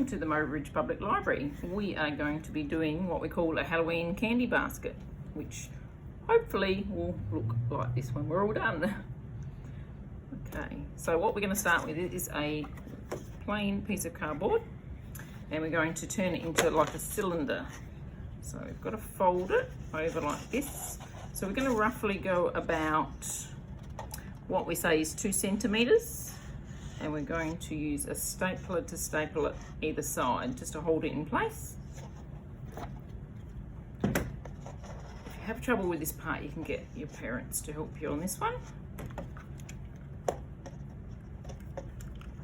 Welcome to the Murray Ridge Public Library. We are going to be doing what we call a Halloween candy basket, which hopefully will look like this when we're all done. Okay, so what we're going to start with is a plain piece of cardboard, and we're going to turn it into like a cylinder. So we've got to fold it over like this. So we're going to roughly go about what we say is 2 centimeters. And we're going to use a stapler to staple it either side just to hold it in place. If you have trouble with this part, you can get your parents to help you on this one.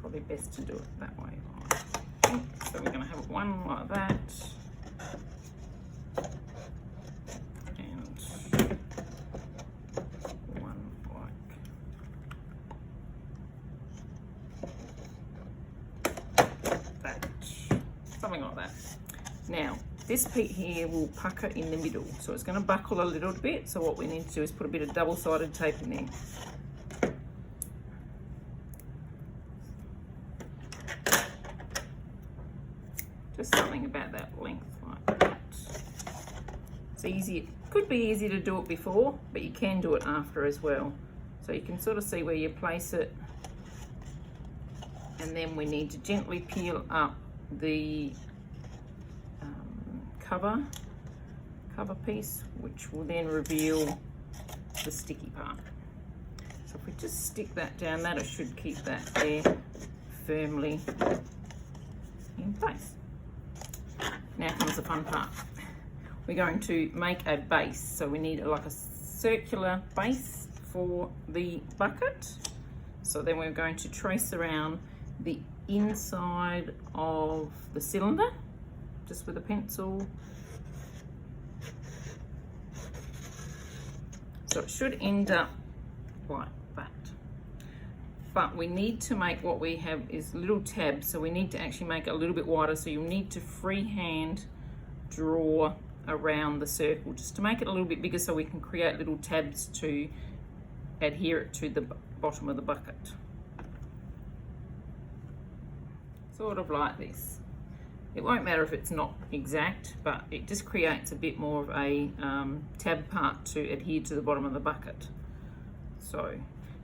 Probably best to do it that way. So we're going to have one like that. Something like that. Now, this bit here will pucker in the middle, so it's going to buckle a little bit. So what we need to do is put a bit of double-sided tape in there. Just something about that length like that. It's easy. It could be easy to do it before, but you can do it after as well. So you can sort of see where you place it, and then we need to gently peel up the cover piece, which will then reveal the sticky part. So if we just stick that down, that should keep that there firmly in place. Now comes the fun part. We're going to make a base, so we need like a circular base for the bucket. So then we're going to trace around the inside of the cylinder just with a pencil. So it should end up like that, but we need to make, what we have is little tabs, so we need to actually make it a little bit wider, so you need to freehand draw around the circle just to make it a little bit bigger, so we can create little tabs to adhere it to the bottom of the bucket. Sort of like this. It won't matter if it's not exact, but it just creates a bit more of a tab part to adhere to the bottom of the bucket. So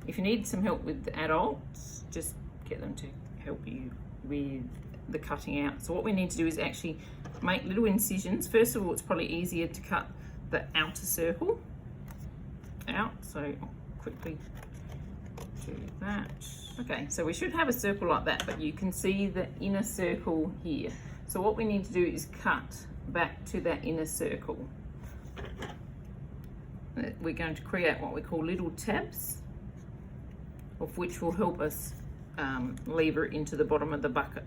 if you need some help with the adults, just get them to help you with the cutting out. So what we need to do is actually make little incisions. First of all, it's probably easier to cut the outer circle out, so I'll quickly do that. Okay, so we should have a circle like that, but you can see the inner circle here. So what we need to do is cut back to that inner circle. We're going to create what we call little tabs, of which will help us lever it into the bottom of the bucket.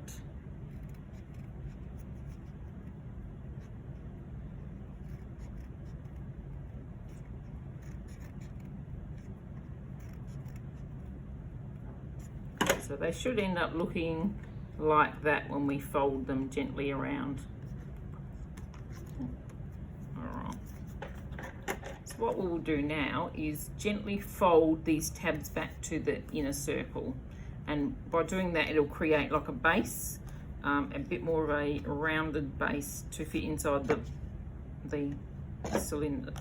So they should end up looking like that when we fold them gently around. Alright. So what we will do now is gently fold these tabs back to the inner circle. And by doing that, it'll create like a base, a bit more of a rounded base to fit inside the cylinder.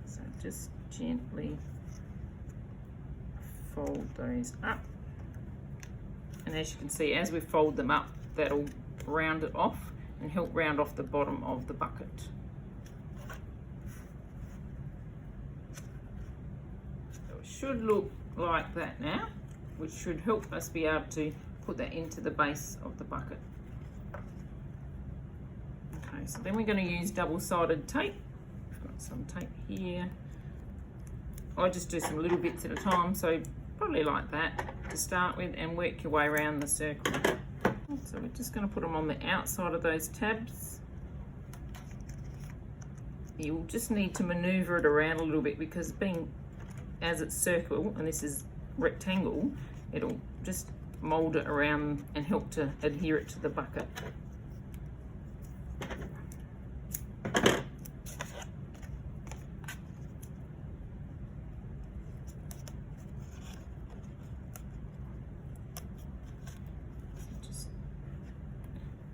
So just gently fold those up, and as you can see, as we fold them up, that'll round it off and help round off the bottom of the bucket. So it should look like that now, which should help us be able to put that into the base of the bucket. Okay, so then we're going to use double-sided tape. We've got some tape here. I just do some little bits at a time, so probably like that to start with, and work your way around the circle. So we're just going to put them on the outside of those tabs. You'll just need to maneuver it around a little bit, because as it's circle and this is rectangle, it'll just mold it around and help to adhere it to the bucket.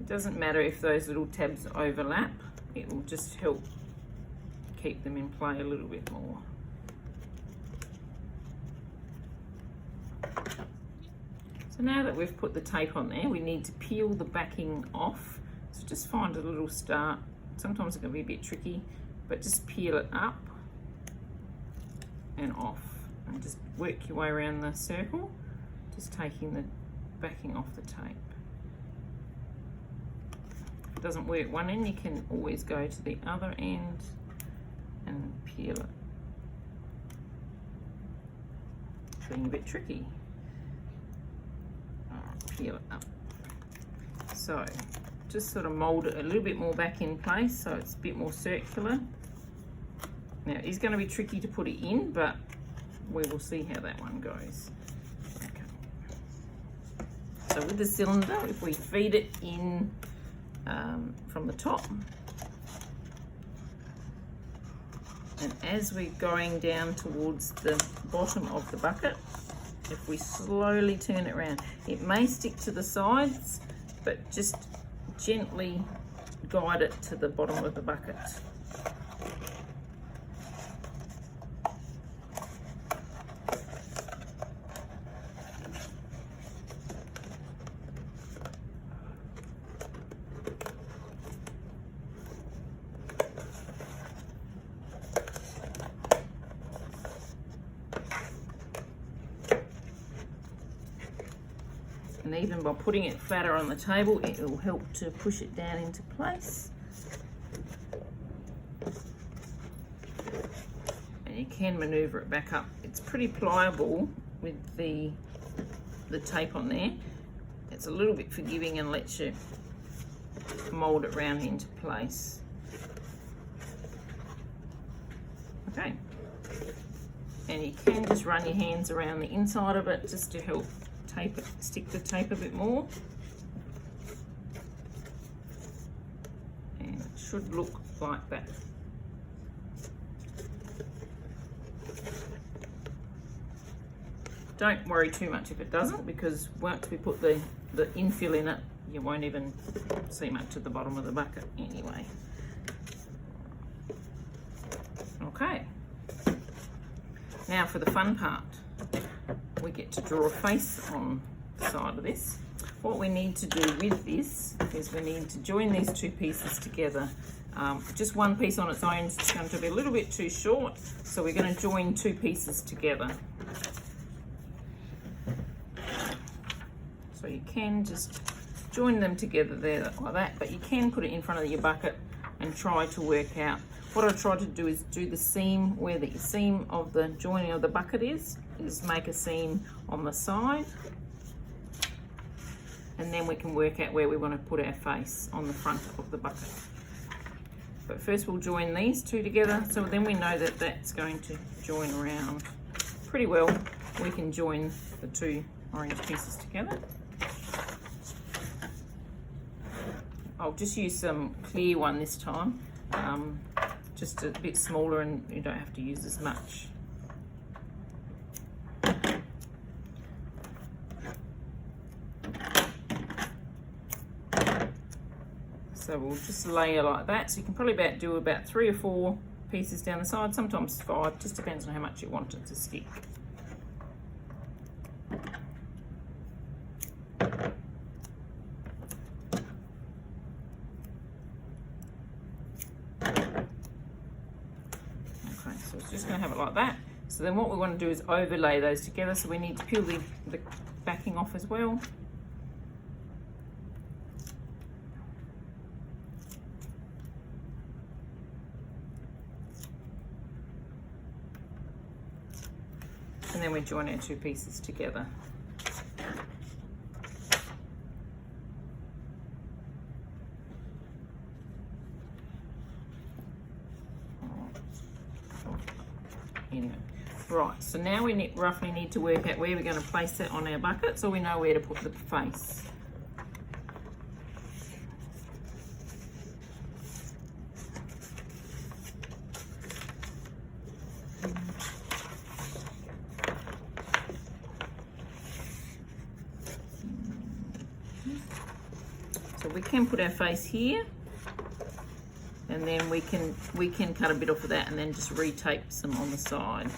doesn't matter if those little tabs overlap, it will just help keep them in play a little bit more. So now that we've put the tape on there, we need to peel the backing off. So just find a little start. Sometimes it can be a bit tricky, but just peel it up and off, and just work your way around the circle, just taking the backing off the tape. If it doesn't work one end, you can always go to the other end and peel it. Being a bit tricky. Peel it up. So just sort of mold it a little bit more back in place so it's a bit more circular. Now it's going to be tricky to put it in, but we will see how that one goes. Okay. So with the cylinder, if we feed it in from the top, and as we're going down towards the bottom of the bucket, if we slowly turn it around, it may stick to the sides, but just gently guide it to the bottom of the bucket. And even by putting it flatter on the table, it will help to push it down into place. And you can maneuver it back up. It's pretty pliable with the tape on there. It's a little bit forgiving and lets you mold it round into place. Okay. And you can just run your hands around the inside of it just to help tape it, stick the tape a bit more. And it should look like that. Don't worry too much if it doesn't, because once we put the infill in it, you won't even see much at the bottom of the bucket anyway. Okay. Now for the fun part. We get to draw a face on the side of this. What we need to do with this is we need to join these two pieces together. Just one piece on its own is going to be a little bit too short, so we're going to join two pieces together. So you can just join them together there like that, but you can put it in front of your bucket and try to work out. What I try to do is do the seam where the seam of the joining of the bucket is make a seam on the side, and then we can work out where we want to put our face on the front of the bucket. But first we'll join these two together, so then we know that that's going to join around pretty well. We can join the two orange pieces together. I'll just use some clear one this time, just a bit smaller, and you don't have to use as much. So we'll just layer like that. So you can probably do about 3 or 4 pieces down the side, sometimes 5, just depends on how much you want it to stick. So it's just going to have it like that. So then what we want to do is overlay those together. So we need to peel the backing off as well. And then we join our two pieces together. Anyway, right, so now we roughly need to work out where we're going to place it on our bucket, so we know where to put the face. So we can put our face here, and then we can cut a bit off of that and then just retape some on the side.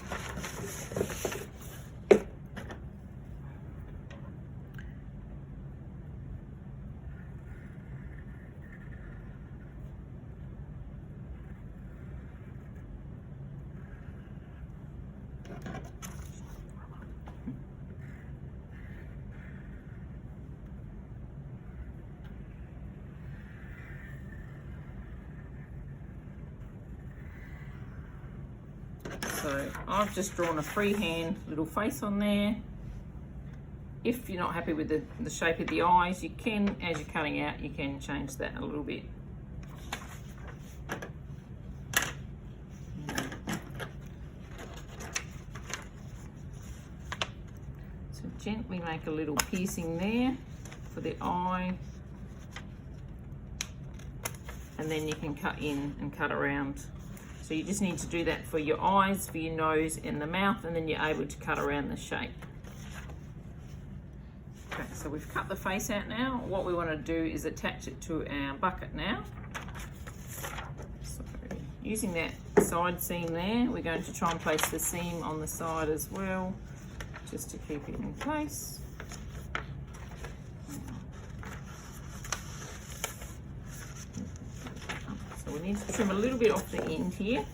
So I've just drawn a freehand little face on there. If you're not happy with the shape of the eyes, you can, as you're cutting out, you can change that a little bit. So gently make a little piercing there for the eye. And then you can cut in and cut around. So you just need to do that for your eyes, for your nose and the mouth, and then you're able to cut around the shape. Okay, so we've cut the face out now. What we want to do is attach it to our bucket now. So using that side seam there, we're going to try and place the seam on the side as well, just to keep it in place. We need to trim a little bit off the end here.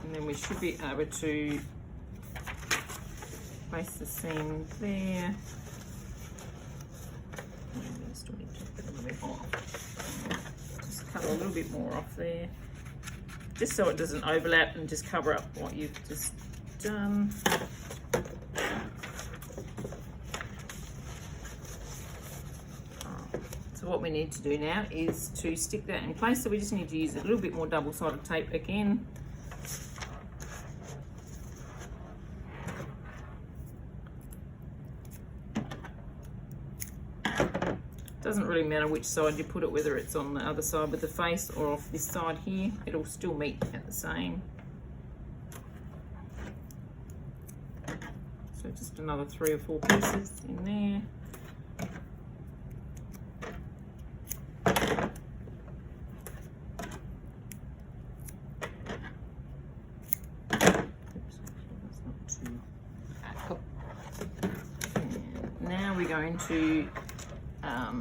And then we should be able to place the seam there. Just cut a little bit more off there, just so it doesn't overlap, and just cover up what you've just done. So what we need to do now is to stick that in place. So we just need to use a little bit more double-sided tape again. Doesn't really matter which side you put it, whether it's on the other side with the face or off this side here, it'll still meet at the same. So just another 3 or 4 pieces in there. And now we're going to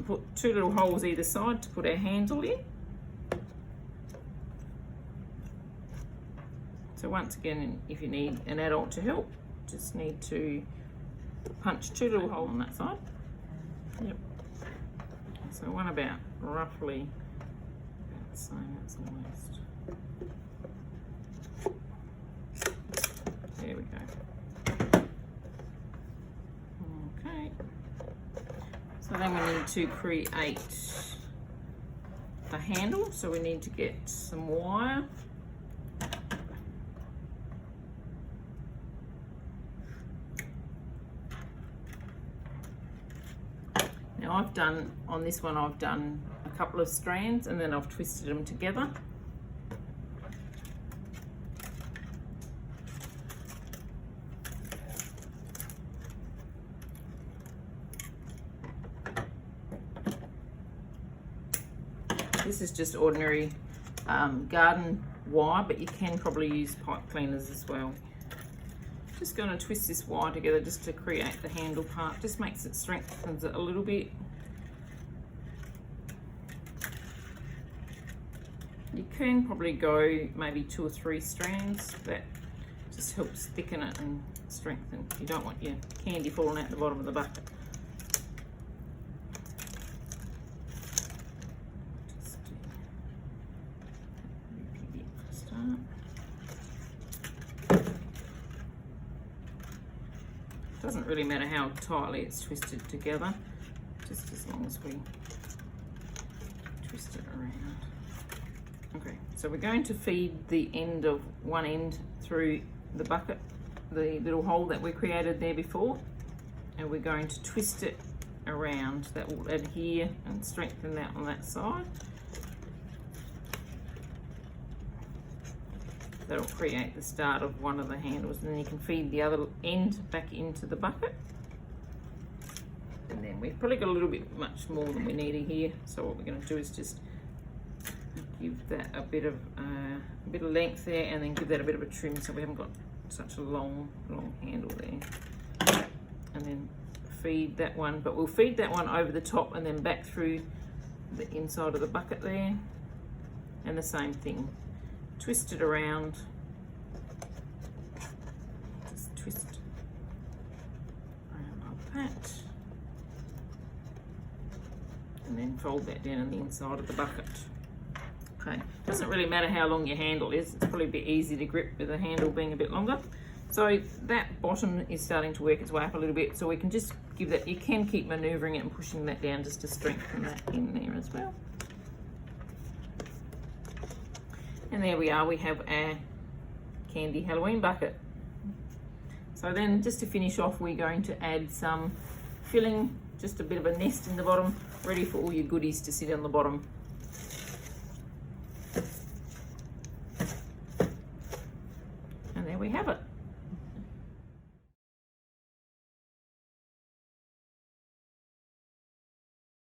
put 2 little holes either side to put our handle in. So once again, if you need an adult to help, just need to punch 2 little holes on that side. Yep. So one about roughly about the same, that's almost. There we go. Okay. So then we need to create a handle. So we need to get some wire. Now I've done, on this one, I've done a couple of strands and then I've twisted them together. This is just ordinary garden wire, but you can probably use pipe cleaners as well. Just going to twist this wire together just to create the handle part. Just makes it, strengthens it a little bit. You can probably go maybe 2 or 3 strands. That just helps thicken it and strengthen. You don't want your candy falling out the bottom of the bucket. Doesn't really matter how tightly it's twisted together, just as long as we twist it around. Okay, so we're going to feed the end of one end through the bucket, the little hole that we created there before, and we're going to twist it around. That will adhere and strengthen that on that side. that'll create the start of one of the handles, and then you can feed the other end back into the bucket. And then we've probably got a little bit much more than we needed here, so what we're going to do is just give that a bit of length there, and then give that a bit of a trim so we haven't got such a long handle there. And then feed that one, but we'll feed that one over the top and then back through the inside of the bucket there, and the same thing, twist it around, just twist around like that, and then fold that down on the inside of the bucket. Okay, doesn't really matter how long your handle is, it's probably a bit easy to grip with the handle being a bit longer. So that bottom is starting to work its way up a little bit, so we can just give that, you can keep manoeuvring it and pushing that down just to strengthen that in there as well. And there we are, we have our candy Halloween bucket. So then just to finish off, we're going to add some filling, just a bit of a nest in the bottom, ready for all your goodies to sit on the bottom.